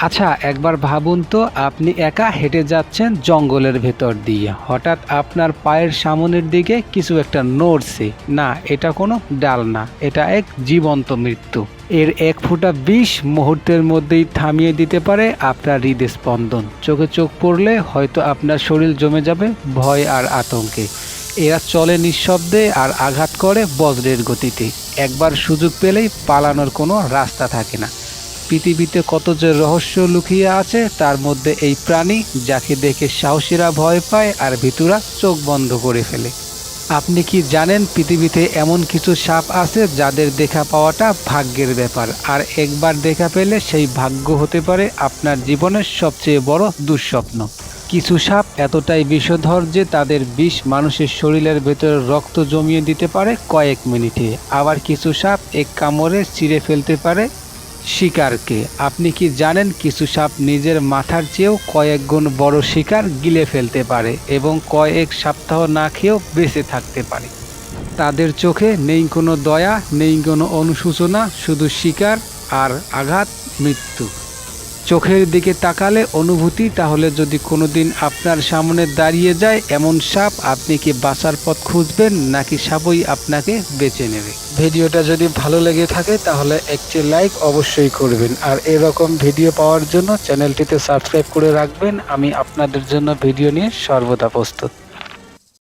আচ্ছা, একবার ভাবুন তো আপনি একা হেঁটে যাচ্ছেন জঙ্গলের ভেতর দিয়ে। হঠাৎ আপনার পায়ের সামনের দিকে কিছু একটা নড়ছে। না, এটা কোনো ডাল না, এটা এক জীবন্ত মৃত্যু। এর এক ফোঁটা বিষ মুহূর্তের মধ্যেই থামিয়ে দিতে পারে আপনার হৃদস্পন্দন। চোখে চোখ পড়লে হয়তো আপনার শরীর জমে যাবে ভয় আর আতঙ্কে। এরা চলে নিঃশব্দে আর আঘাত করে বজ্রের গতিতে। একবার সুযোগ পেলেই পালানোর কোনো রাস্তা থাকে না। পৃথিবীতে কত যে রহস্য লুকিয়ে আছে তার মধ্যে এই প্রাণী, যাকে দেখে সাহসীরা ভয় পায় আর ভিতুরা চোখ বন্ধ করে ফেলে। আপনি কি জানেন পৃথিবীতে এমন কিছু সাপ আছে যাদের দেখা পাওয়াটা ভাগ্যের ব্যাপার, আর একবার দেখা পেলে সেই ভাগ্য হতে পারে আপনার জীবনের সবচেয়ে বড় দুঃস্বপ্ন। কিছু সাপ এতটাই বিষধর যে তাদের বিষ মানুষের শরীরের ভেতরে রক্ত জমিয়ে দিতে পারে কয়েক মিনিটে। আবার কিছু সাপ এক কামড়ে ছিঁড়ে ফেলতে পারে শিকারকে। আপনি কি জানেন কিছু সাপ নিজের মাথার চেয়েও কয়েক গুণ বড় শিকার গিলে ফেলতে পারে এবং কয়েক সপ্তাহ না খেয়েও বেঁচে থাকতে পারে। তাদের চোখে নেই কোনো দয়া, নেই কোনো অনুশোচনা, শুধু শিকার আর আঘাত, মৃত্যু। চোখের দিকে তাকালে অনুভূতি। তাহলে যদি কোনোদিন আপনার সামনে দাঁড়িয়ে যায় এমন সাপ, আপনি কি বাঁচার পথ খুঁজবেন নাকি সাপই আপনাকে বেছে নেবে? ভিডিওটা যদি ভালো লেগে থাকে তাহলে একটি লাইক অবশ্যই করবেন, আর এরকম ভিডিও পাওয়ার জন্য চ্যানেলটিতে সাবস্ক্রাইব করে রাখবেন। আমি আপনাদের জন্য ভিডিও নিয়ে সর্বদা প্রস্তুত।